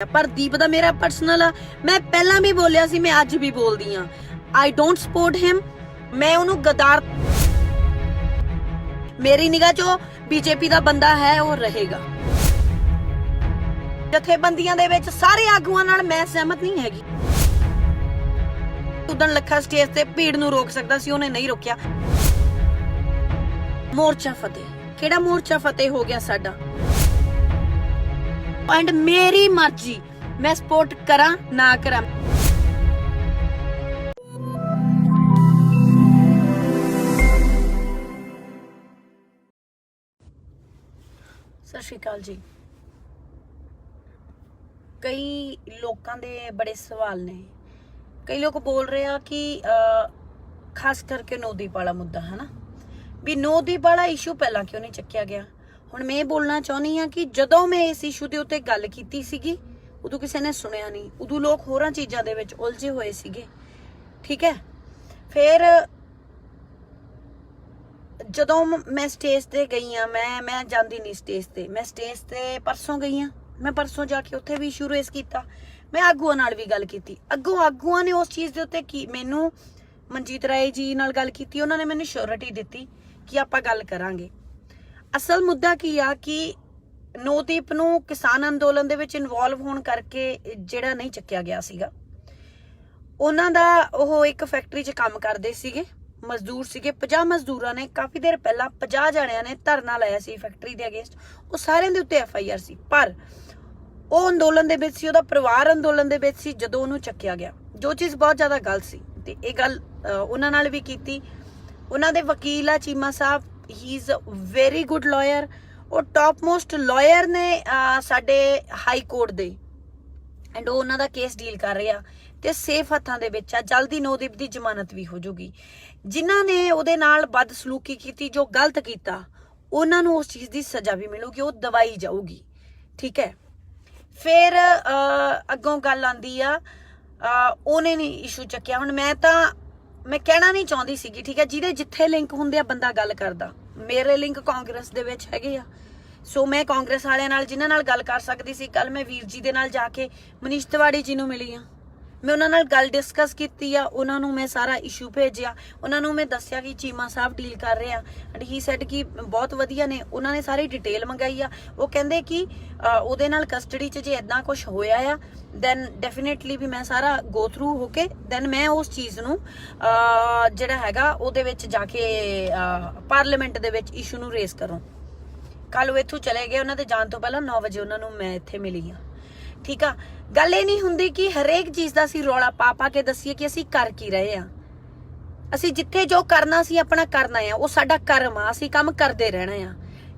पर दीप दा मेरा पर्सनल आ। मैं पहला भी बोलिया सी, मैं अज भी बोलदी हां, आई डोंट सपोर्ट हिम। मैं ओनू गद्दार, मेरी निगाह चो बीजेपी दा बंदा है और रहेगा। जथेबंदियां दे विच सारे आगूआं नाल मैं सहमत नहीं हैगी। उदन लखा स्टेज ते भीड़ नू रोक सकदा सी, ओने नहीं रोकिया। मोर्चा फतेह, केड़ा मोर्चा फतेह हो गया साडा। एंड मेरी मर्जी, मैं सपोर्ट करा ना करा। सत श्री अकाल जी। कई लोगों के बड़े सवाल ने। कई लोग बोल रहे हैं कि खास करके नौदीप वाला मुद्दा है ना, भी नौदीप वाला इशू पहला क्यों नहीं चक्या गया। हुण मैं बोलना चाहनी हाँ कि जदों मैं इस इशू के उत्ते गल कीती सीगी उदों किसी ने सुनिया नहीं। उदों लोग होरां चीज़ां दे विच उलझे हुए सीगे, ठीक है। फिर जदों मैं स्टेज ते गई हाँ, मैं जांदी नहीं स्टेज ते, मैं स्टेज ते परसों गई हाँ। मैं परसों जाके उत्थे भी इशू रेस किया। मैं आगूआं नाल भी गल कीती। अगों आगूआं ने उस चीज़ दे उत्ते की मैनू मनजीत राय जी नाल गल कीती, उन्होंने मैनू श्योरिटी दित्ती कि आपां गल करांगे। असल मुद्दा की आ कि नौदीप नू किसान अंदोलन दे विच इनवॉल्व होण करके जिहड़ा नहीं चक्या गया सीगा। उन्हां दा ओह एक फैक्टरी च काम करदे सीगे, मजदूर सीगे। 50 मजदूरां ने काफ़ी देर पहला 50 जणियां ने धरना लाया सी फैक्टरी दे अगेंस्ट। वो सारिਆਂ ਦੇ ਉੱਤੇ FIR सी, पर ਉਹ ਅੰਦੋਲਨ ਦੇ ਵਿੱਚ ਸੀ, ਉਹਦਾ ਪਰਿਵਾਰ ਅੰਦੋਲਨ ਦੇ ਵਿੱਚ ਸੀ ਜਦੋਂ ਉਹਨੂੰ ਚੱਕਿਆ ਗਿਆ, ਜੋ ਚੀਜ਼ ਬਹੁਤ ਜ਼ਿਆਦਾ ਗਲਤ ਸੀ। ਤੇ ਇਹ ਗੱਲ ਉਹਨਾਂ ਨਾਲ ਵੀ ਕੀਤੀ। ਉਹਨਾਂ ਦੇ ਵਕੀਲ ਆ Cheema Sahib, he is a very good lawyer. ਉਹ ਟੌਪ ਮੋਸਟ ਲਾਇਰ ਨੇ ਸਾਡੇ ਹਾਈ ਕੋਰਟ ਦੇ, ਐਂਡ ਉਹ ਉਹਨਾਂ ਦਾ ਕੇਸ ਡੀਲ ਕਰ ਰਿਹਾ ਤੇ ਸੇਫ ਹੱਥਾਂ ਦੇ ਵਿੱਚ ਆ। ਜਲਦੀ ਨੌਦੀਪ ਦੀ ਜ਼ਮਾਨਤ ਵੀ ਹੋ ਜੂਗੀ। ਜਿਨ੍ਹਾਂ ਨੇ ਉਹਦੇ ਨਾਲ ਬਦਸਲੂਕੀ ਕੀਤੀ, ਜੋ ਗਲਤ ਕੀਤਾ, ਉਹਨਾਂ ਨੂੰ ਉਸ ਚੀਜ਼ ਦੀ ਸਜ਼ਾ ਵੀ ਮਿਲੂਗੀ, ਉਹ ਦਵਾਈ ਜਾਊਗੀ, ਠੀਕ ਹੈ। फिर अगों गल आंदी आ ਉਹਨੇ नहीं इशू चक्या। हुण मैं कहना नहीं चाहती सी, ठीक है, जिहदे जिथे लिंक हुंदे आ बंदा गल करदा। मेरे लिंक कांग्रेस दे विच हैगे आ, सो मैं कांग्रेस वालियां नाल जिन्हां नाल गल कर सकदी सी। कल मैं वीर जी दे नाल जाके मनीष तिवाड़ी जी नूं मिली आ, मैं उन्हां नाल गल डिस्कस कीती आ। उन्हां नूं मैं सारा इशू भेजिया, उन्हां नूं मैं दस्सिया कि चीमा साहब डील कर रहे आ, एंड ही सैड कि बहुत वधिया ने। उन्हां ने सारी डिटेल मंगाई आ। वो कहंदे कि ਉਹਦੇ ਨਾਲ ਕਸਟਡੀ 'ਚ ਜੇ ਇਦਾਂ ਕੁਝ ਹੋਇਆ ਆ, ਦੈਨ ਡੈਫੀਨੇਟਲੀ ਵੀ ਮੈਂ ਸਾਰਾ ਗੋ ਥਰੂ ਹੋ ਕੇ ਦੈਨ ਮੈਂ ਉਸ ਚੀਜ਼ ਨੂੰ ਜਿਹੜਾ ਹੈਗਾ ਉਹਦੇ ਵਿੱਚ ਜਾ ਕੇ ਪਾਰਲੀਮੈਂਟ ਦੇ ਵਿੱਚ ਇਸ਼ੂ ਨੂੰ ਰੇਸ ਕਰੂੰ। ਕੱਲ ਉਹ ਇੱਥੋਂ ਚਲੇ ਗਏ, ਉਹਨਾਂ ਦੇ ਜਾਣ ਤੋਂ ਪਹਿਲਾਂ 9 ਵਜੇ ਉਹਨਾਂ ਨੂੰ ਮੈਂ ਇੱਥੇ ਮਿਲੀ ਆ, ਠੀਕ ਆ। ਗੱਲ ਇਹ ਨਹੀਂ ਹੁੰਦੀ ਕਿ ਹਰੇਕ ਚੀਜ਼ ਦਾ ਅਸੀਂ ਰੌਲਾ ਪਾ ਕੇ ਦੱਸੀਏ ਕਿ ਅਸੀਂ ਕਰ ਕੀ ਰਹੇ ਆ। ਅਸੀਂ ਜਿੱਥੇ ਜੋ ਕਰਨਾ ਸੀ ਆਪਣਾ ਕਰਨਾ ਆ, ਉਹ ਸਾਡਾ ਕਰਮ ਆ, ਅਸੀਂ ਕੰਮ ਕਰਦੇ ਰਹਿਣਾ ਆ।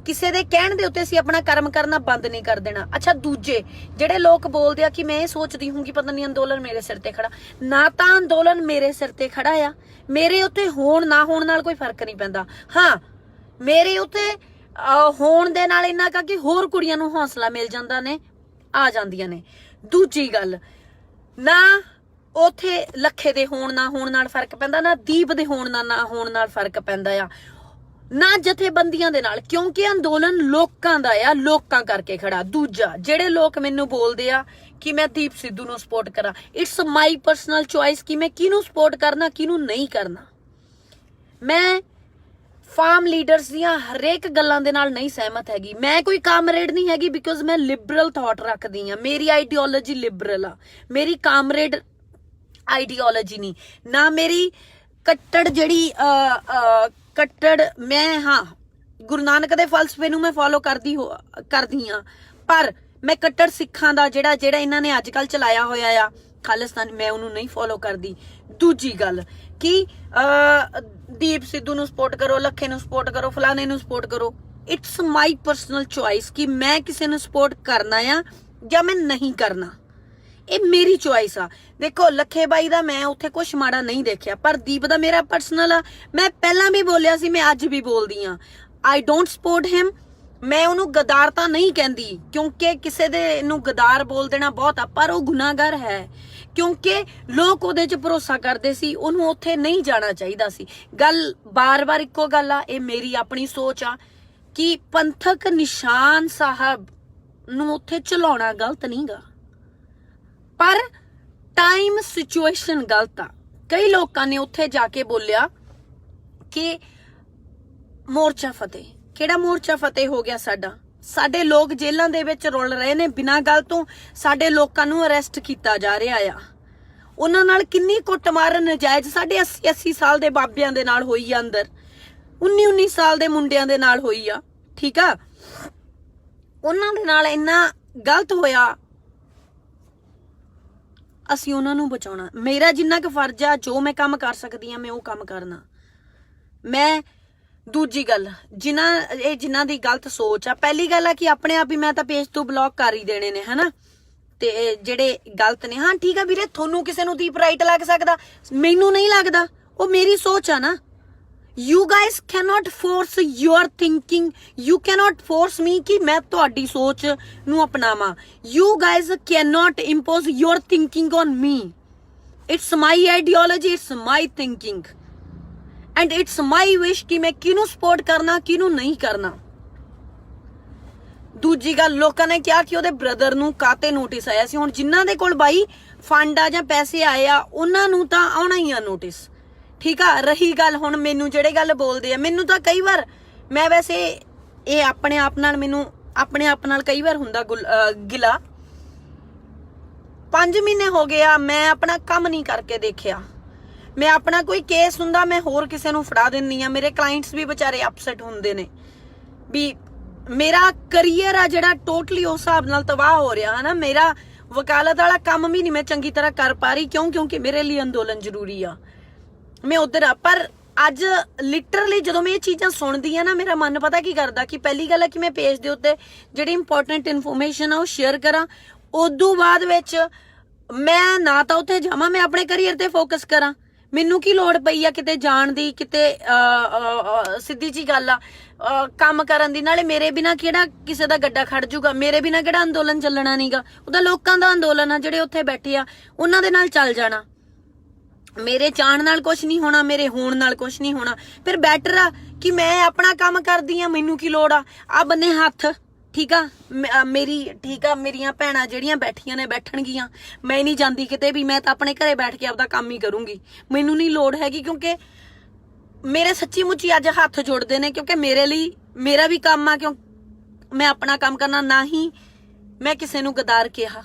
ਕਿਸੇ ਦੇ ਕਹਿਣ ਦੇ ਉੱਤੇ ਅਸੀਂ ਆਪਣਾ ਕਰਮ ਕਰਨਾ ਬੰਦ ਨਹੀਂ ਕਰ ਦੇਣਾ। ਅੱਛਾ, ਦੂਜੇ ਜਿਹੜੇ ਲੋਕ ਬੋਲਦੇ ਆ ਕਿ ਮੈਂ ਇਹ ਸੋਚਦੀ ਹੂੰ ਕਿ ਪਤਾ ਨਹੀਂ ਅੰਦੋਲਨ ਮੇਰੇ ਸਿਰ ਤੇ ਖੜਾ, ਨਾ ਤਾਂ ਅੰਦੋਲਨ ਮੇਰੇ ਸਿਰ ਤੇ ਖੜਾ ਆ। ਮੇਰੇ ਉੱਤੇ ਹੋਣ ਨਾ ਹੋਣ ਨਾਲ ਕੋਈ ਫਰਕ ਨਹੀਂ ਪੈਂਦਾ। ਹਾਂ, ਮੇਰੇ ਉੱਤੇ ਹੋਣ ਦੇ ਨਾਲ ਇੰਨਾ ਕਿ ਹੋਰ ਕੁੜੀਆਂ ਨੂੰ ਹੌਸਲਾ ਮਿਲ ਜਾਂਦਾ ਨੇ, ਆ ਜਾਂਦੀਆਂ ਨੇ। ਦੂਜੀ ਗੱਲ, ਨਾ ਉਥੇ ਲੱਖੇ ਦੇ ਹੋਣ ਨਾ ਹੋਣ ਨਾਲ ਫਰਕ ਪੈਂਦਾ, ਨਾ ਦੀਪ ਦੇ ਹੋਣ ਨਾ ਹੋਣ ਨਾਲ ਫਰਕ ਪੈਂਦਾ ਆ, ਨਾ ਜਥੇਬੰਦੀਆਂ ਦੇ ਨਾਲ, ਕਿਉਂਕਿ ਅੰਦੋਲਨ ਲੋਕਾਂ ਦਾ ਆ, ਲੋਕਾਂ ਕਰਕੇ ਖੜਾ। ਦੂਜਾ, ਜਿਹੜੇ ਲੋਕ ਮੈਨੂੰ ਬੋਲਦੇ ਆ ਕਿ ਮੈਂ ਦੀਪ ਸਿੱਧੂ ਨੂੰ ਸਪੋਰਟ ਕਰਾਂ, ਇਟਸ ਮਾਈ ਪਰਸਨਲ ਚੁਆਇਸ ਕਿ ਮੈਂ ਕਿਹਨੂੰ ਸਪੋਰਟ ਕਰਨਾ ਕਿਹਨੂੰ ਨਹੀਂ ਕਰਨਾ। ਮੈਂ ਫਾਰਮ ਲੀਡਰਸ ਦੀਆਂ ਹਰੇਕ ਗੱਲਾਂ ਦੇ ਨਾਲ ਨਹੀਂ ਸਹਿਮਤ ਹੈਗੀ। ਮੈਂ ਕੋਈ ਕਾਮਰੇਡ ਨਹੀਂ ਹੈਗੀ, ਬਿਕੋਜ਼ ਮੈਂ ਲਿਬਰਲ ਥਾਟ ਰੱਖਦੀ ਆ। ਮੇਰੀ ਆਈਡੀਓਲੋਜੀ ਲਿਬਰਲ ਆ, ਮੇਰੀ ਕਾਮਰੇਡ ਆਈਡੀਓਲੋਜੀ ਨਹੀਂ। ਨਾ ਮੇਰੀ ਕੱਟੜ ਜਿਹੜੀ ਕੱਟੜ, ਮੈਂ ਹਾਂ ਗੁਰੂ ਨਾਨਕ ਦੇ ਫਲਸਫੇ ਨੂੰ ਮੈਂ ਫੋਲੋ ਕਰਦੀ ਆ, ਪਰ ਮੈਂ ਕੱਟੜ ਸਿੱਖਾਂ ਦਾ ਜਿਹੜਾ ਇਹਨਾਂ ਨੇ ਅੱਜ ਕੱਲ ਚਲਾਇਆ ਹੋਇਆ ਆ ਖਾਲਿਸਤਾਨ, ਮੈਂ ਉਹਨੂੰ ਨਹੀਂ ਫੋਲੋ ਕਰਦੀ। ਦੂਜੀ ਗੱਲ ਕਿ ਦੀਪ ਸਿੱਧੂ ਨੂੰ ਸਪੋਰਟ ਕਰੋ, ਲੱਖੇ ਨੂੰ ਸਪੋਰਟ ਕਰੋ, ਫਲਾਣੇ ਨੂੰ ਸਪੋਰਟ ਕਰੋ, ਇਟਸ ਮਾਈ ਪਰਸਨਲ ਚੁਆਇਸ ਕਿ ਮੈਂ ਕਿਸੇ ਨੂੰ ਸਪੋਰਟ ਕਰਨਾ ਆ ਜਾਂ ਮੈਂ ਨਹੀਂ ਕਰਨਾ। ਇਹ ਮੇਰੀ ਚੁਆਇਸ ਆ। ਦੇਖੋ, ਲੱਖੇ ਬਾਈ ਦਾ ਮੈਂ ਉੱਥੇ ਕੁਛ ਮਾੜਾ ਨਹੀਂ ਦੇਖਿਆ, ਪਰ ਦੀਪ ਦਾ ਮੇਰਾ ਪਰਸਨਲ ਆ। ਮੈਂ ਪਹਿਲਾਂ ਵੀ ਬੋਲਿਆ ਸੀ, ਮੈਂ ਅੱਜ ਵੀ ਬੋਲਦੀ ਆ, ਆਈ ਡੋਂਟ ਸਪੋਰਟ ਹਿਮ। ਮੈਂ ਉਹਨੂੰ ਗਦਾਰ ਤਾਂ ਨਹੀਂ ਕਹਿੰਦੀ, ਕਿਉਂਕਿ ਕਿਸੇ ਦੇ ਨੂੰ ਗਦਾਰ ਬੋਲ ਦੇਣਾ ਬਹੁਤ ਆ, ਪਰ ਉਹ ਗੁਨਾਹਗਾਰ ਹੈ, ਕਿਉਂਕਿ ਲੋਕ ਉਹਦੇ 'ਚ ਭਰੋਸਾ ਕਰਦੇ ਸੀ। ਉਹਨੂੰ ਉੱਥੇ ਨਹੀਂ ਜਾਣਾ ਚਾਹੀਦਾ ਸੀ। ਗੱਲ ਬਾਰ-ਬਾਰ ਇੱਕੋ ਗੱਲ ਆ, ਇਹ ਮੇਰੀ ਆਪਣੀ ਸੋਚ ਆ ਕਿ ਪੰਥਕ ਨਿਸ਼ਾਨ ਸਾਹਿਬ ਨੂੰ ਉੱਥੇ ਚਲਾਉਣਾ ਗਲਤ ਨਹੀਂਗਾ। ਪਰ ਟਾਈਮ ਸਿਚੁਏਸ਼ਨ ਗਲਤ ਆ। ਕਈ ਲੋਕਾਂ ਨੇ ਉੱਥੇ ਜਾ ਕੇ ਬੋਲਿਆ ਕਿ ਮੋਰਚਾ ਫਤਿਹ। ਕਿਹੜਾ ਮੋਰਚਾ ਫਤਿਹ ਹੋ ਗਿਆ ਸਾਡਾ? ਸਾਡੇ ਲੋਕ ਜੇਲ੍ਹਾਂ ਦੇ ਵਿੱਚ ਰੁਲ ਰਹੇ ਨੇ ਬਿਨਾਂ ਗੱਲ ਤੋਂ। ਸਾਡੇ ਲੋਕਾਂ ਨੂੰ ਅਰੈਸਟ ਕੀਤਾ ਜਾ ਰਿਹਾ ਆ। ਉਹਨਾਂ ਨਾਲ ਕਿੰਨੀ ਕੁੱਟਮਾਰ ਨਜਾਇਜ਼ ਸਾਡੇ 80 ਸਾਲ ਦੇ ਬਾਬਿਆਂ ਦੇ ਨਾਲ ਹੋਈ ਆ, ਅੰਦਰ 19 ਸਾਲ ਦੇ ਮੁੰਡਿਆਂ ਦੇ ਨਾਲ ਹੋਈ ਆ। ਠੀਕ ਆ, ਉਹਨਾਂ ਦੇ ਨਾਲ ਇੰਨਾ ਗਲਤ ਹੋਇਆ। ਅਸੀਂ ਉਹਨਾਂ ਨੂੰ ਬਚਾਉਣਾ। ਮੇਰਾ ਜਿੰਨਾ ਕੁ ਫਰਜ਼ ਆ, ਜੋ ਮੈਂ ਕੰਮ ਕਰ ਸਕਦੀ ਆ ਮੈਂ ਉਹ ਕੰਮ ਕਰਨਾ। ਮੈਂ ਦੂਜੀ ਗੱਲ, ਜਿਨ੍ਹਾਂ ਦੀ ਗਲਤ ਸੋਚ ਆ, ਪਹਿਲੀ ਗੱਲ ਆ ਕਿ ਆਪਣੇ ਆਪ ਹੀ ਮੈਂ ਤਾਂ ਪੇਜ ਤੋਂ ਬਲੌਕ ਕਰ ਹੀ ਦੇਣੇ ਨੇ, ਹਨਾ। ਤੇ ਜਿਹੜੇ ਗਲਤ ਨੇ, ਹਾਂ ਠੀਕ ਆ ਵੀਰੇ, ਤੁਹਾਨੂੰ ਕਿਸੇ ਨੂੰ ਦੀਪ ਰਾਈਟ ਲੱਗ ਸਕਦਾ, ਮੈਨੂੰ ਨਹੀਂ ਲੱਗਦਾ, ਉਹ ਮੇਰੀ ਸੋਚ ਆ ਨਾ। You guys cannot force your thinking. You cannot force me ਕਿ ਮੈਂ ਤੁਹਾਡੀ ਸੋਚ ਨੂੰ ਅਪਣਾਵਾਂ। You guys cannot impose your thinking on me. It's my ideology, it's my thinking. And it's my wish ਕਿ ਮੈਂ ਕਿਹਨੂੰ ਸਪੋਰਟ ਕਰਨਾ, ਕਿਹਨੂੰ ਨਹੀਂ ਕਰਨਾ। ਦੂਜੀ ਗੱਲ, ਲੋਕਾਂ ਨੇ ਕਿਹਾ ਕਿ ਉਹਦੇ ਬ੍ਰਦਰ ਨੂੰ ਕਾਤੇ ਨੋਟਿਸ ਆਇਆ ਸੀ। ਹੁਣ ਜਿਨ੍ਹਾਂ ਦੇ ਕੋਲ ਬਾਈ ਫੰਡ ਆ ਜਾਂ ਪੈਸੇ ਆਏ ਆ, ਉਹਨਾਂ ਨੂੰ ਤਾਂ ਆਉਣਾ ਹੀ ਆ ਨੋਟਿਸ। ਠੀਕ ਆ, ਰਹੀ ਗੱਲ ਹੁਣ ਮੈਨੂੰ ਜਿਹੜੇ ਗੱਲ ਬੋਲਦੇ ਆ, ਮੈਨੂੰ ਤਾਂ ਕਈ ਵਾਰ, ਮੈਂ ਵੈਸੇ ਇਹ ਆਪਣੇ ਆਪ ਨਾਲ ਕਈ ਵਾਰ ਹੁੰਦਾ ਗਿਲਾ। 5 ਮਹੀਨੇ ਹੋ ਗਏ ਆ, ਮੈਂ ਆਪਣਾ ਕੰਮ ਨਹੀਂ ਕਰਕੇ ਦੇਖਿਆ। ਮੈਂ ਆਪਣਾ ਕੋਈ ਕੇਸ ਹੁੰਦਾ ਮੈਂ ਹੋਰ ਕਿਸੇ ਨੂੰ ਫੜਾ ਦਿੰਨੀ ਆ। ਮੇਰੇ ਕਲਾਇੰਟਸ ਵੀ ਵਿਚਾਰੇ ਅਪਸੈਟ ਹੁੰਦੇ ਨੇ ਵੀ ਮੇਰਾ ਕਰੀਅਰ ਆ ਜਿਹੜਾ ਟੋਟਲੀ ਉਸ ਹਿਸਾਬ ਨਾਲ ਤਬਾਹ ਹੋ ਰਿਹਾ, ਹਨਾ। ਮੇਰਾ ਵਕਾਲਤ ਵਾਲਾ ਕੰਮ ਵੀ ਨਹੀਂ ਮੈਂ ਚੰਗੀ ਤਰ੍ਹਾਂ ਕਰ ਪਾ ਰਹੀ। ਕਿਉਂਕਿ ਮੇਰੇ ਲਈ ਅੰਦੋਲਨ ਜ਼ਰੂਰੀ ਆ, ਮੈਂ ਉਧਰ ਆ। ਪਰ ਅੱਜ ਲਿਟਰਲੀ ਜਦੋਂ ਮੈਂ ਇਹ ਚੀਜ਼ਾਂ ਸੁਣਦੀ ਆ ਨਾ, ਮੇਰਾ ਮਨ ਪਤਾ ਕੀ ਕਰਦਾ ਕਿ ਪਹਿਲੀ ਗੱਲ ਹੈ ਕਿ ਮੈਂ ਪੇਜ ਦੇ ਉੱਤੇ ਜਿਹੜੀ ਇੰਪੋਰਟੈਂਟ ਇਨਫੋਰਮੇਸ਼ਨ ਆ ਉਹ ਸ਼ੇਅਰ ਕਰਾਂ। ਉਦੋਂ ਬਾਅਦ ਵਿੱਚ ਮੈਂ ਨਾ ਤਾਂ ਉੱਥੇ ਜਾਵਾਂ, ਮੈਂ ਆਪਣੇ ਕਰੀਅਰ ਤੇ ਫੋਕਸ ਕਰਾਂ। ਮੈਨੂੰ ਕੀ ਲੋੜ ਪਈ ਆ ਕਿਤੇ ਜਾਣ ਦੀ, ਕਿਤੇ ਸਿੱਧੀ ਜੀ ਗੱਲ ਆ ਕੰਮ ਕਰਨ ਦੀ। ਨਾਲੇ ਮੇਰੇ ਬਿਨਾ ਕਿਹੜਾ ਕਿਸੇ ਦਾ ਗੱਡਾ ਖੜ ਜੂਗਾ, ਮੇਰੇ ਬਿਨਾ ਕਿਹੜਾ ਅੰਦੋਲਨ ਚੱਲਣਾ ਨਹੀਂਗਾ। ਉਹਦਾ ਲੋਕਾਂ ਦਾ ਅੰਦੋਲਨ ਆ, ਜਿਹੜੇ ਉੱਥੇ ਬੈਠੇ ਆ ਉਹਨਾਂ ਦੇ ਨਾਲ ਚੱਲ ਜਾਣਾ। ਮੇਰੇ ਚਾਹਣ ਨਾਲ ਕੁਝ ਨਹੀਂ ਹੋਣਾ, ਮੇਰੇ ਹੋਣ ਨਾਲ ਕੁਝ ਨਹੀਂ ਹੋਣਾ। ਫਿਰ ਬੈਟਰ ਆ ਕਿ ਮੈਂ ਆਪਣਾ ਕੰਮ ਕਰਦੀ ਆ, ਮੈਨੂੰ ਕੀ ਲੋੜ ਆ ਬੰਨੇ ਹੱਥ। ਠੀਕ ਆ, ਮੇਰੀਆਂ ਭੈਣਾਂ ਜਿਹੜੀਆਂ ਬੈਠੀਆਂ ਨੇ ਬੈਠਣਗੀਆਂ। ਮੈਂ ਨਹੀਂ ਜਾਂਦੀ ਕਿਤੇ ਵੀ, ਮੈਂ ਤਾਂ ਆਪਣੇ ਘਰੇ ਬੈਠ ਕੇ ਆਪਦਾ ਕੰਮ ਹੀ ਕਰੂੰਗੀ। ਮੈਨੂੰ ਨਹੀਂ ਲੋੜ ਹੈਗੀ, ਕਿਉਂਕਿ ਮੇਰੇ ਸੱਚੀ ਮੁੱਚੀ ਅੱਜ ਹੱਥ ਜੁੜਦੇ ਨੇ, ਕਿਉਂਕਿ ਮੇਰੇ ਲਈ ਮੇਰਾ ਵੀ ਕੰਮ ਆ। ਕਿਉਂ ਮੈਂ ਆਪਣਾ ਕੰਮ ਕਰਨਾ, ਨਾ ਹੀ ਮੈਂ ਕਿਸੇ ਨੂੰ ਗਦਾਰ ਕਿਹਾ।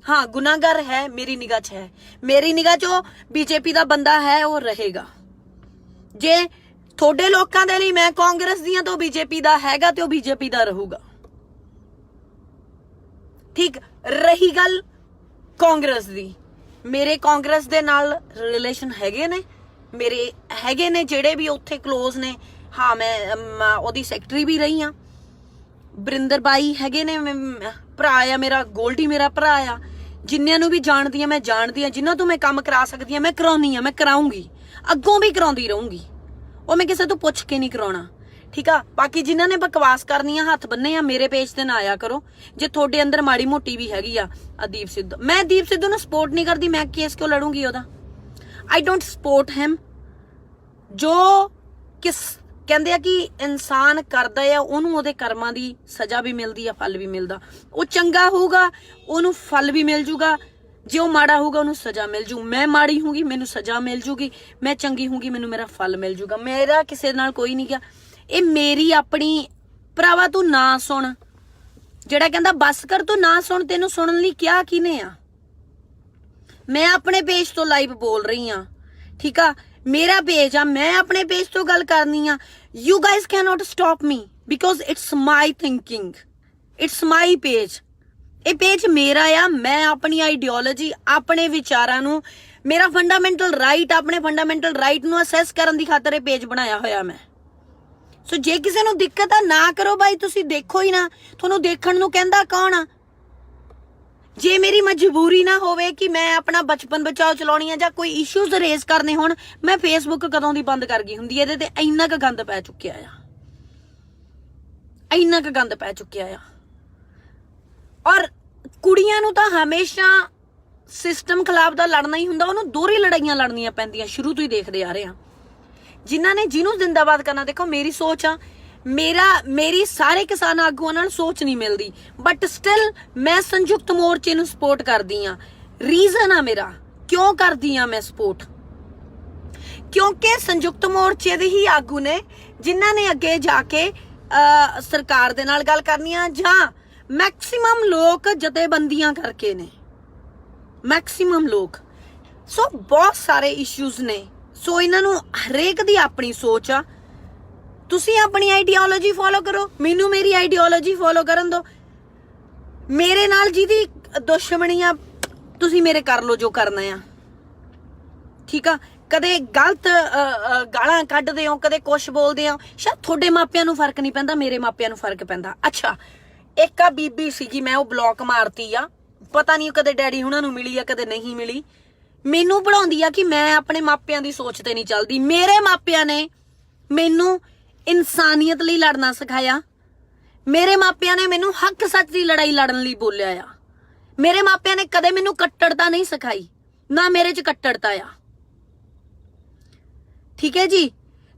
ਹਾਂ, ਗੁਨਾਹਗਰ ਹੈ, ਮੇਰੀ ਨਿਗਾਹ 'ਚ ਹੈ। ਮੇਰੀ ਨਿਗਾਹ 'ਚ ਉਹ ਬੀਜੇਪੀ ਦਾ ਬੰਦਾ ਹੈ, ਉਹ ਰਹੇਗਾ। ਜੇ ਤੁਹਾਡੇ ਲੋਕਾਂ ਦੇ ਲਈ ਮੈਂ ਕਾਂਗਰਸ ਦੀਆਂ ਤਾਂ ਬੀਜੇਪੀ ਦਾ ਹੈਗਾ, ਤੇ ਉਹ ਬੀਜੇਪੀ ਦਾ ਰਹੂਗਾ। ਠੀਕ, ਰਹੀ ਗੱਲ ਕਾਂਗਰਸ ਦੀ, ਮੇਰੇ ਕਾਂਗਰਸ ਦੇ ਨਾਲ ਰਿਲੇਸ਼ਨ ਹੈਗੇ ਨੇ, ਮੇਰੇ ਹੈਗੇ ਨੇ ਜਿਹੜੇ ਵੀ ਉੱਥੇ ਕਲੋਜ਼ ਨੇ। ਹਾਂ, ਮੈਂ ਉਹਦੀ ਸੈਕਟਰੀ ਵੀ ਰਹੀ ਆ। ਬਰਿੰਦਰ ਬਾਈ ਹੈਗੇ ਨੇ, ਭਰਾ ਆ ਮੇਰਾ, ਗੋਲਡੀ ਮੇਰਾ ਭਰਾ ਆ। ਜਿੰਨਿਆਂ ਨੂੰ ਵੀ ਜਾਣਦੀ ਆ ਮੈਂ ਜਾਣਦੀ ਆ, ਜਿਨ੍ਹਾਂ ਤੋਂ ਮੈਂ ਕੰਮ ਕਰਾ ਸਕਦੀ ਆ ਮੈਂ ਕਰਾਉਣੀ ਆ, ਮੈਂ ਕਰਾਉਂਗੀ, ਅੱਗੋਂ ਵੀ ਕਰਾਉਂਦੀ ਰਹੂੰਗੀ। ਉਹ ਮੈਂ ਕਿਸੇ ਤੋਂ ਪੁੱਛ ਕੇ ਨਹੀਂ ਕਰਾਉਣਾ। ਠੀਕ ਆ, ਬਾਕੀ ਜਿਨ੍ਹਾਂ ਨੇ ਬਕਵਾਸ ਕਰਨੀ ਆ, ਹੱਥ ਬੰਨੇ ਆ, ਮੇਰੇ ਪੇਜ ਤੇ ਨਾ ਆਇਆ ਕਰੋ। ਜੇ ਤੁਹਾਡੇ ਅੰਦਰ ਮਾੜੀ ਮੋਟੀ ਵੀ ਹੈਗੀ ਆ ਦੀਪ ਸਿੱਧੂ, ਮੈਂ ਦੀਪ ਸਿੱਧੂ ਨੂੰ ਸਪੋਰਟ ਨਹੀਂ ਕਰਦੀ। ਮੈਂ ਕੇਸ ਕਿਉਂ ਲੜੂੰਗੀ ਉਹਦਾ? ਆਈ ਡੋਂਟ ਸਪੋਰਟ ਹਿਮ। ਜੋ ਕਹਿੰਦੇ ਆ ਕਿ ਇਨਸਾਨ ਕਰਦਾ ਆ, ਉਹਨੂੰ ਉਹਦੇ ਕਰਮਾਂ ਦੀ ਸਜ਼ਾ ਵੀ ਮਿਲਦੀ ਆ, ਫਲ ਵੀ ਮਿਲਦਾ। ਉਹ ਚੰਗਾ ਹੋਊਗਾ ਉਹਨੂੰ ਫਲ ਵੀ ਮਿਲ ਜੂਗਾ, ਜੇ ਉਹ ਮਾੜਾ ਹੋਊਗਾ ਉਹਨੂੰ ਸਜ਼ਾ ਮਿਲ ਜੂ। ਮੈਂ ਮਾੜੀ ਹੋਊਗੀ ਮੈਨੂੰ ਸਜ਼ਾ ਮਿਲ ਜੂਗੀ, ਮੈਂ ਚੰਗੀ ਹੋਊਗੀ ਮੈਨੂੰ ਮੇਰਾ ਫਲ ਮਿਲ ਜੂਗਾ। ਮੇਰਾ ਕਿਸੇ ਨਾਲ ਕੋਈ ਨਹੀਂ ਗਿਆ। ਇਹ ਮੇਰੀ ਆਪਣੀ ਭਰਾਵਾ, ਤੂੰ ਨਾ ਸੁਣ। ਜਿਹੜਾ ਕਹਿੰਦਾ ਬਸ ਕਰ, ਤੂੰ ਨਾ ਸੁਣ, ਤੈਨੂੰ ਸੁਣਨ ਲਈ ਕਿਹਾ ਕਿਨੇ ਆ? ਮੈਂ ਆਪਣੇ ਪੇਜ ਤੋਂ ਲਾਈਵ ਬੋਲ ਰਹੀ ਆ। ਠੀਕ ਆ, ਮੇਰਾ ਪੇਜ ਆ, ਮੈਂ ਆਪਣੇ ਪੇਜ ਤੋਂ ਗੱਲ ਕਰਨੀ ਆ। You guys cannot stop me because it's my thinking, it's my page. ਇਹ ਪੇਜ ਮੇਰਾ ਆ। ਮੈਂ ਆਪਣੀ ਆਈਡੀਓਲੋਜੀ, ਆਪਣੇ ਵਿਚਾਰਾਂ ਨੂੰ, ਮੇਰਾ ਫੰਡਾਮੈਂਟਲ ਰਾਈਟ, ਆਪਣੇ ਫੰਡਾਮੈਂਟਲ ਰਾਈਟ ਨੂੰ ਅਸੈਸ ਕਰਨ ਦੀ ਖਾਤਰ ਇਹ ਪੇਜ ਬਣਾਇਆ ਹੋਇਆ ਮੈਂ। ਸੋ ਜੇ ਕਿਸੇ ਨੂੰ ਦਿੱਕਤ ਆ, ਨਾ ਕਰੋ ਬਾਈ, ਤੁਸੀਂ ਦੇਖੋ ਹੀ ਨਾ। ਤੁਹਾਨੂੰ ਦੇਖਣ ਨੂੰ ਕਹਿੰਦਾ ਕੌਣ ਆ? ਜੇ ਮੇਰੀ ਮਜਬੂਰੀ ਨਾ ਹੋਵੇ ਕਿ ਮੈਂ ਆਪਣਾ ਬਚਪਨ ਬਚਾਓ ਚਲਾਉਣੀ ਆ ਜਾਂ ਕੋਈ ਇਸ਼ੂਜ਼ ਰੇਜ਼ ਕਰਨੇ ਹੋਣ, ਮੈਂ ਫੇਸਬੁੱਕ ਕਦੋਂ ਦੀ ਬੰਦ ਕਰ ਗਈ ਹੁੰਦੀ। ਇਹਦੇ ਤੇ ਇੰਨਾ ਕੁ ਗੰਦ ਪੈ ਚੁੱਕਿਆ ਆ, ਇੰਨਾ ਕੁ ਗੰਦ ਪੈ ਚੁੱਕਿਆ ਆ। ਔਰ ਕੁੜੀਆਂ ਨੂੰ ਤਾਂ ਹਮੇਸ਼ਾ ਸਿਸਟਮ ਖਿਲਾਫ ਦਾ ਲੜਨਾ ਹੀ ਹੁੰਦਾ, ਉਹਨੂੰ ਦੋਹਰੀ ਲੜਾਈਆਂ ਲੜਨੀਆਂ ਪੈਂਦੀਆਂ, ਸ਼ੁਰੂ ਤੋਂ ਹੀ ਦੇਖਦੇ ਆ ਰਹੇ ਆ। ਜਿਹਨੂੰ ਜ਼ਿੰਦਾਬਾਦ ਕਰਨਾ, ਦੇਖੋ ਮੇਰੀ ਸੋਚ ਆ, ਮੇਰੀ ਸਾਰੇ ਕਿਸਾਨ ਆਗੂਆਂ ਨਾਲ ਸੋਚ ਨਹੀਂ ਮਿਲਦੀ, ਬਟ ਸਟਿਲ ਮੈਂ ਸੰਯੁਕਤ ਮੋਰਚੇ ਨੂੰ ਸਪੋਰਟ ਕਰਦੀ ਆ। ਰੀਜ਼ਨ ਆ ਮੇਰਾ ਕਿਉਂ ਕਰਦੀ ਆ ਮੈਂ ਸਪੋਰਟ, ਕਿਉਂਕਿ ਸੰਯੁਕਤ ਮੋਰਚੇ ਦੇ ਹੀ ਆਗੂ ਨੇ ਜਿਨ੍ਹਾਂ ਨੇ ਅੱਗੇ ਜਾ ਕੇ ਸਰਕਾਰ ਦੇ ਨਾਲ ਗੱਲ ਕਰਨੀ ਆ, ਜਾਂ ਮੈਕਸਿਮਮ ਲੋਕ ਜਥੇਬੰਦੀਆਂ ਕਰਕੇ ਨੇ, ਮੈਕਸਿਮਮ ਲੋਕ। ਸੋ ਬਹੁਤ ਸਾਰੇ ਇਸ਼ੂਜ਼ ਨੇ। ਸੋ ਇਹਨਾਂ ਨੂੰ ਹਰੇਕ ਦੀ ਆਪਣੀ ਸੋਚ ਆ। ਤੁਸੀਂ ਆਪਣੀ ਆਈਡੀਓਲੋਜੀ ਫੋਲੋ ਕਰੋ, ਮੈਨੂੰ ਮੇਰੀ ਆਈਡੀਓਲੋਜੀ ਫੋਲੋ ਕਰਨ ਦਿਓ। ਮੇਰੇ ਨਾਲ ਜਿਹਦੀ ਦੁਸ਼ਮਣੀ ਆ ਤੁਸੀਂ ਮੇਰੇ ਕਰ ਲਓ ਜੋ ਕਰਨਾ ਆ, ਠੀਕ ਆ। ਕਦੇ ਗਲਤ ਗਾਲਾਂ ਕੱਢਦੇ ਹੋ, ਕਦੇ ਕੁਛ ਬੋਲਦੇ ਹੋ, ਸ਼ਾਇਦ ਤੁਹਾਡੇ ਮਾਪਿਆਂ ਨੂੰ ਫਰਕ ਨਹੀਂ ਪੈਂਦਾ, ਮੇਰੇ ਮਾਪਿਆਂ ਨੂੰ ਫਰਕ ਪੈਂਦਾ। ਅੱਛਾ, ਇੱਕ ਆ ਬੀਬੀ ਸੀਗੀ, ਮੈਂ ਉਹ ਬਲੌਕ ਮਾਰਤੀ ਆ, ਪਤਾ ਨਹੀਂ ਕਦੇ ਡੈਡੀ ਹੁਣਾਂ ਨੂੰ ਮਿਲੀ ਆ ਕਦੇ ਨਹੀਂ ਮਿਲੀ। ਮੈਨੂੰ ਪੜਾਉਂਦੀ ਆ ਕਿ ਮੈਂ ਆਪਣੇ ਮਾਪਿਆਂ ਦੀ ਸੋਚ ਤੇ ਨਹੀਂ ਚੱਲਦੀ। ਮੇਰੇ ਮਾਪਿਆਂ ਨੇ ਮੈਨੂੰ ਇਨਸਾਨੀਅਤ ਲਈ ਲੜਨਾ ਸਿਖਾਇਆ। ਮੇਰੇ ਮਾਪਿਆਂ ਨੇ ਮੈਨੂੰ ਹੱਕ ਸੱਚ ਦੀ ਲੜਾਈ ਲੜਨ ਲਈ ਬੋਲਿਆ ਆ। ਮੇਰੇ ਮਾਪਿਆਂ ਨੇ ਕਦੇ ਮੈਨੂੰ ਕੱਟੜਤਾ ਨਹੀਂ ਸਿਖਾਈ, ਨਾ ਮੇਰੇ 'ਚ ਕੱਟੜਤਾ ਆ, ਠੀਕ ਹੈ ਜੀ।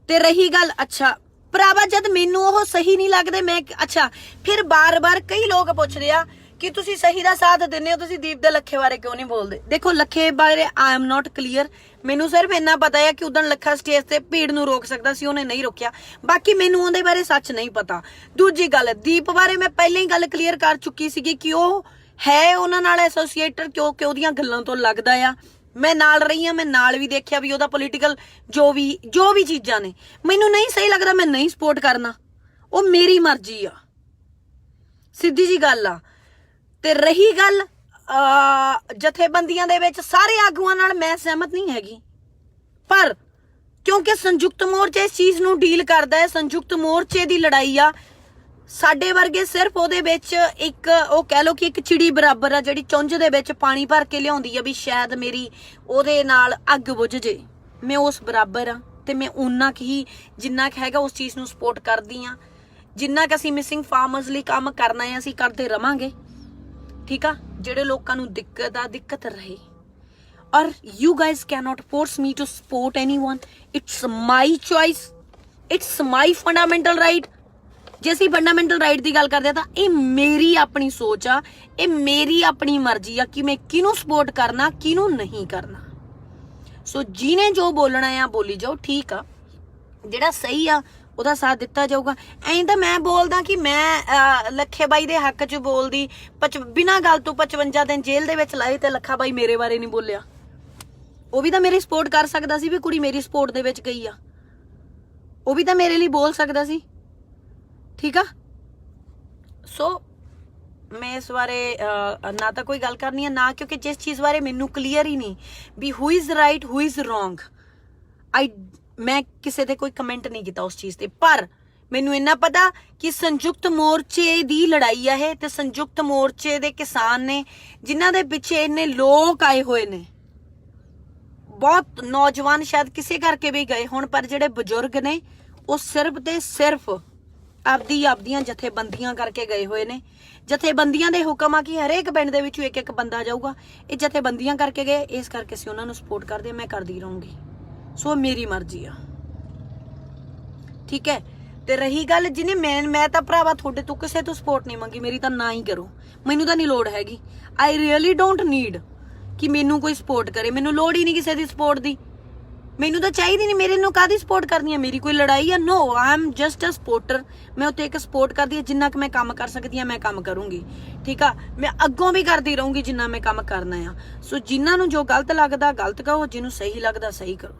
ਤੇ ਰਹੀ ਗੱਲ, ਅੱਛਾ ਭਰਾਵਾ ਜਦ ਮੈਨੂੰ ਉਹ ਸਹੀ ਨਹੀਂ ਲੱਗਦੇ ਮੈਂ ਅੱਛਾ ਫਿਰ ਬਾਰ-ਬਾਰ ਕਈ ਲੋਕ ਪੁੱਛਦੇ ਆ ਕਿ ਤੁਸੀਂ ਸਹੀ ਦਾ ਸਾਥ ਦਿੰਦੇ ਹੋ, ਤੁਸੀਂ ਦੀਪ ਦੇ ਲੱਖੇ ਬਾਰੇ ਕਿਉਂ ਨਹੀਂ ਬੋਲਦੇ। ਦੇਖੋ ਲੱਖੇ ਬਾਰੇ ਆਈ ਐਮ ਨਾਟ ਕਲੀਅਰ, ਮੈਨੂੰ ਸਿਰਫ ਇੰਨਾ ਪਤਾ ਹੈ ਕਿ ਉਦੋਂ ਲੱਖਾ ਸਟੇਜ ਤੇ ਭੀੜ ਨੂੰ ਰੋਕ ਸਕਦਾ ਸੀ, ਉਹਨੇ ਨਹੀਂ ਰੋਕਿਆ। ਬਾਕੀ ਮੈਨੂੰ ਉਹਦੇ ਬਾਰੇ ਸੱਚ ਨਹੀਂ ਪਤਾ। ਦੂਜੀ ਗੱਲ, ਦੀਪ ਬਾਰੇ ਮੈਂ ਪਹਿਲਾਂ ਹੀ ਗੱਲ ਕਲੀਅਰ ਕਰ ਚੁੱਕੀ ਸੀਗੀ ਕਿ ਉਹ ਹੈ ਉਹਨਾਂ ਨਾਲ ਐਸੋਸੀਏਟਡ, ਕਿਉਂਕਿ ਉਹਦੀਆਂ ਗੱਲਾਂ ਤੋਂ ਲੱਗਦਾ ਆ। ਮੈਂ ਨਾਲ ਰਹੀ ਹਾਂ, ਮੈਂ ਨਾਲ ਵੀ ਦੇਖਿਆ ਵੀ ਉਹਦਾ ਪੋਲੀਟੀਕਲ ਜੋ ਵੀ ਚੀਜ਼ਾਂ ਨੇ ਮੈਨੂੰ ਨਹੀਂ ਸਹੀ ਲੱਗਦਾ, ਮੈਂ ਨਹੀਂ ਸਪੋਰਟ ਕਰਨਾ, ਉਹ ਮੇਰੀ ਮਰਜ਼ੀ ਆ, ਸਿੱਧੀ ਜੀ ਗੱਲ ਆ। ਤੇ ਰਹੀ ਗੱਲ ਜਥੇਬੰਦੀਆਂ ਦੇ ਵਿੱਚ ਸਾਰੇ ਆਗੂਆਂ ਨਾਲ ਮੈਂ ਸਹਿਮਤ ਨਹੀਂ ਹੈਗੀ, ਪਰ ਕਿਉਂਕਿ ਸੰਯੁਕਤ ਮੋਰਚਾ ਇਸ ਚੀਜ਼ ਨੂੰ ਡੀਲ ਕਰਦਾ ਹੈ, ਸੰਯੁਕਤ ਮੋਰਚੇ ਦੀ ਲੜਾਈ ਆ। ਸਾਡੇ ਵਰਗੇ ਸਿਰਫ ਉਹਦੇ ਵਿੱਚ ਇੱਕ ਉਹ ਕਹਿ ਲਓ ਕਿ ਇੱਕ ਚਿੜੀ ਬਰਾਬਰ ਆ ਜਿਹੜੀ ਚੁੰਝ ਦੇ ਵਿੱਚ ਪਾਣੀ ਭਰ ਕੇ ਲਿਆਉਂਦੀ ਆ ਵੀ ਸ਼ਾਇਦ ਮੇਰੀ ਉਹਦੇ ਨਾਲ ਅੱਗ ਬੁਝ ਜੇ। ਮੈਂ ਉਸ ਬਰਾਬਰ ਆ ਤੇ ਮੈਂ ਉਨਾ ਕੁ ਹੀ ਜਿੰਨਾ ਕੁ ਹੈਗਾ ਉਸ ਚੀਜ਼ ਨੂੰ ਸਪੋਰਟ ਕਰਦੀ ਆ। ਜਿੰਨਾ ਕੁ ਅਸੀਂ ਮਿਸਿੰਗ ਫਾਰਮਰਸ ਲਈ ਕੰਮ ਕਰਨਾ ਹੈ ਅਸੀਂ ਕਰਦੇ ਰਵਾਂਗੇ, ਠੀਕ ਆ। ਜਿਹੜੇ ਲੋਕਾਂ ਨੂੰ ਦਿੱਕਤ ਰਹੇ। Or you guys cannot force me to support anyone, it's my choice, it's my fundamental right. ਜੇ ਅਸੀਂ ਫੰਡਾਮੈਂਟਲ ਰਾਈਟ ਦੀ ਗੱਲ ਕਰਦੇ ਆ ਤਾਂ ਇਹ ਮੇਰੀ ਆਪਣੀ ਸੋਚ ਆ, ਇਹ ਮੇਰੀ ਆਪਣੀ ਮਰਜ਼ੀ ਆ ਕਿ ਮੈਂ ਕਿਹਨੂੰ ਸਪੋਰਟ ਕਰਨਾ ਕਿਹਨੂੰ ਨਹੀਂ ਕਰਨਾ। ਸੋ ਜਿਹਨੇ ਜੋ ਬੋਲਣਾ ਆ ਬੋਲੀ ਜਾਓ, ਠੀਕ ਆ। ਜਿਹੜਾ ਸਹੀ ਆ ਉਹਦਾ ਸਾਥ ਦਿੱਤਾ ਜਾਊਗਾ। ਐਂ ਤਾਂ ਮੈਂ ਬੋਲਦਾ ਕਿ ਮੈਂ ਲੱਖੇ ਬਾਈ ਦੇ ਹੱਕ 'ਚ ਬੋਲਦੀ, ਬਿਨਾਂ ਗੱਲ ਤੋਂ 55 ਦਿਨ ਜੇਲ੍ਹ ਦੇ ਵਿੱਚ ਲਾਏ ਤੇ ਲੱਖਾ ਬਾਈ ਮੇਰੇ ਬਾਰੇ ਨਹੀਂ ਬੋਲਿਆ। ਉਹ ਵੀ ਤਾਂ ਮੇਰੀ ਸਪੋਰਟ ਕਰ ਸਕਦਾ ਸੀ ਵੀ ਕੁੜੀ ਮੇਰੀ ਸਪੋਰਟ ਦੇ ਵਿੱਚ ਗਈ ਆ, ਉਹ ਵੀ ਤਾਂ ਮੇਰੇ ਲਈ ਬੋਲ ਸਕਦਾ ਸੀ, ਠੀਕ ਆ। ਸੋ ਮੈਂ ਇਸ ਬਾਰੇ ਨਾ ਤਾਂ ਕੋਈ ਗੱਲ ਕਰਨੀ ਹੈ ਨਾ, ਕਿਉਂਕਿ ਜਿਸ ਚੀਜ਼ ਬਾਰੇ ਮੈਨੂੰ ਕਲੀਅਰ ਹੀ ਨਹੀਂ ਵੀ who is right who is wrong, ਮੈਂ ਕਿਸੇ ਤੇ ਕੋਈ ਕਮੈਂਟ ਨਹੀਂ ਕੀਤਾ ਉਸ ਚੀਜ਼ ਤੇ। ਪਰ ਮੈਨੂੰ ਇੰਨਾ ਪਤਾ ਕਿ ਸੰਯੁਕਤ ਮੋਰਚੇ ਦੀ ਲੜਾਈ ਆ ਇਹ, ਤੇ ਸੰਯੁਕਤ ਮੋਰਚੇ ਦੇ ਕਿਸਾਨ ਨੇ ਜਿਨ੍ਹਾਂ ਦੇ ਪਿੱਛੇ ਇੰਨੇ ਲੋਕ ਆਏ ਹੋਏ ਨੇ, ਬਹੁਤ ਨੌਜਵਾਨ ਸ਼ਾਇਦ ਕਿਸੇ ਕਰਕੇ ਵੀ ਗਏ ਹੋਣ, ਪਰ ਜਿਹੜੇ ਬਜ਼ੁਰਗ ਨੇ ਉਹ ਸਿਰਫ ਤੇ ਸਿਰਫ ਆਪਦੀਆਂ ਜਥੇਬੰਦੀਆਂ ਕਰਕੇ ਗਏ ਹੋਏ ਨੇ। ਜਥੇਬੰਦੀਆਂ ਦੇ ਹੁਕਮ ਆ ਕਿ ਹਰੇਕ ਪਿੰਡ ਦੇ ਵਿੱਚੋਂ ਇੱਕ ਬੰਦਾ ਜਾਊਗਾ, ਇਹ ਜਥੇਬੰਦੀਆਂ ਕਰਕੇ ਗਏ, ਇਸ ਕਰਕੇ ਅਸੀਂ ਉਹਨਾਂ ਨੂੰ ਸਪੋਰਟ ਕਰਦੇ, ਮੈਂ ਕਰਦੀ ਰਹੂੰਗੀ। ਸੋ ਮੇਰੀ ਮਰਜ਼ੀ ਆ, ਠੀਕ ਹੈ। ਤੇ ਰਹੀ ਗੱਲ ਜਿਹਨੇ ਮੈਂ ਤਾਂ ਭਰਾਵਾ ਤੁਹਾਡੇ ਤੋਂ ਕਿਸੇ ਤੋਂ ਸਪੋਰਟ ਨਹੀਂ ਮੰਗੀ, ਮੇਰੀ ਤਾਂ ਨਾ ਹੀ ਕਰੋ, ਮੈਨੂੰ ਤਾਂ ਨਹੀਂ ਲੋੜ ਹੈਗੀ। ਆਈ ਰੀਅਲੀ ਡੋਂਟ ਨੀਡ ਕਿ ਮੈਨੂੰ ਕੋਈ ਸਪੋਰਟ ਕਰੇ, ਮੈਨੂੰ ਲੋੜ ਹੀ ਨਹੀਂ ਕਿਸੇ ਦੀ ਸਪੋਰਟ ਦੀ, ਮੈਨੂੰ ਤਾਂ ਚਾਹੀਦੀ ਨਹੀਂ। ਮੇਰੇ ਨੂੰ ਕਾਹਦੀ ਸਪੋਰਟ ਕਰਨੀ ਹੈ, ਮੇਰੀ ਕੋਈ ਲੜਾਈ ਆ? No, I am just a supporter. ਮੈਂ ਉੱਤੇ ਇੱਕ ਸਪੋਰਟ ਕਰਦੀ ਹਾਂ, ਜਿੰਨਾ ਕਿ ਮੈਂ ਕੰਮ ਕਰ ਸਕਦੀ ਹਾਂ ਮੈਂ ਕੰਮ ਕਰੂੰਗੀ, ਠੀਕ ਆ। ਮੈਂ ਅੱਗੋਂ ਵੀ ਕਰਦੀ ਰਹੂੰਗੀ ਜਿੰਨਾ ਮੈਂ ਕੰਮ ਕਰਨਾ ਆ। ਸੋ ਜਿਨ੍ਹਾਂ ਨੂੰ ਜੋ ਗਲਤ ਲੱਗਦਾ ਗਲਤ ਕਹੋ, ਜਿਹਨੂੰ ਸਹੀ ਲੱਗਦਾ ਸਹੀ ਕਰੋ।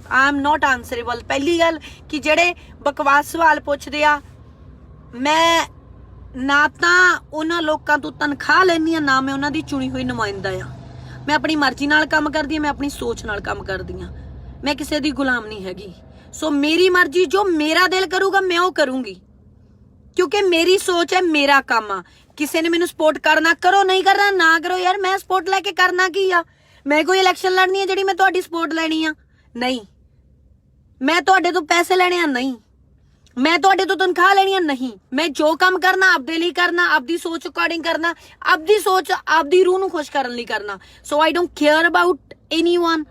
I am not answerable. ਪਹਿਲੀ ਗੱਲ ਕਿ ਜਿਹੜੇ ਬਕਵਾਸ ਸਵਾਲ ਪੁੱਛਦੇ ਆ, ਮੈਂ ਨਾ ਤਾਂ ਉਹਨਾਂ ਲੋਕਾਂ ਤੋਂ ਤਨਖਾਹ ਲੈਂਦੀ ਆ, ਨਾ ਮੈਂ ਉਹਨਾਂ ਦੀ ਚੁਣੀ ਹੋਈ ਨੁਮਾਇੰਦਾ ਆ। ਮੈਂ ਆਪਣੀ ਮਰਜ਼ੀ ਨਾਲ ਕੰਮ ਕਰਦੀ ਹਾਂ, ਮੈਂ ਆਪਣੀ ਸੋਚ ਨਾਲ ਕੰਮ ਕਰਦੀ ਹਾਂ, ਮੈਂ ਕਿਸੇ ਦੀ ਗੁਲਾਮ ਨਹੀਂ ਹੈਗੀ। ਸੋ ਮੇਰੀ ਮਰਜ਼ੀ, ਜੋ ਮੇਰਾ ਦਿਲ ਕਰੂਗਾ ਮੈਂ ਉਹ ਕਰੂੰਗੀ, ਕਿਉਂਕਿ ਮੇਰੀ ਸੋਚ ਹੈ, ਮੇਰਾ ਕੰਮ ਆ। ਕਿਸੇ ਨੇ ਮੈਨੂੰ ਸਪੋਰਟ ਕਰਨਾ ਕਰੋ, ਨਹੀਂ ਕਰਨਾ ਨਾ ਕਰੋ। ਯਾਰ ਮੈਂ ਸਪੋਰਟ ਲੈ ਕੇ ਕਰਨਾ ਕੀ ਆ? ਮੈਂ ਕੋਈ ਇਲੈਕਸ਼ਨ ਲੜਨੀ ਹੈ ਜਿਹੜੀ ਮੈਂ ਤੁਹਾਡੀ ਸਪੋਰਟ ਲੈਣੀ ਆ? ਨਹੀਂ। ਮੈਂ ਤੁਹਾਡੇ ਤੋਂ ਪੈਸੇ ਲੈਣੇ ਆ? ਨਹੀਂ। ਮੈਂ ਤੁਹਾਡੇ ਤੋਂ ਤਨਖਾਹ ਲੈਣੀ ਆ? ਨਹੀਂ। ਮੈਂ ਜੋ ਕੰਮ ਕਰਨਾ ਆਪਦੇ ਲਈ ਕਰਨਾ, ਆਪਦੀ ਸੋਚ ਅਕੋਰਡਿੰਗ ਕਰਨਾ, ਆਪਦੀ ਸੋਚ ਆਪਦੀ ਰੂਹ ਨੂੰ ਖੁਸ਼ ਕਰਨ ਲਈ ਕਰਨਾ। So I don't care about anyone,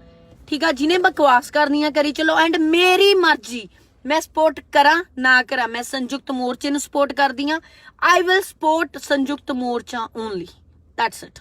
ਠੀਕ ਆ। ਜਿਹਨੇ ਬਕਵਾਸ ਕਰਨੀ ਆ ਕਰੀ ਚਲੋ, ਐਂਡ ਮੇਰੀ ਮਰਜ਼ੀ, ਮੈਂ ਸਪੋਰਟ ਕਰਾਂ ਨਾ ਕਰਾਂ। ਮੈਂ ਸੰਯੁਕਤ ਮੋਰਚੇ ਨੂੰ ਸਪੋਰਟ ਕਰਦੀ ਆ। ਆਈ ਵਿਲ ਸਪੋਰਟ ਸੰਯੁਕਤ ਮੋਰਚਾ ਓਨਲੀ, ਦੈਟਸ ਇਟ।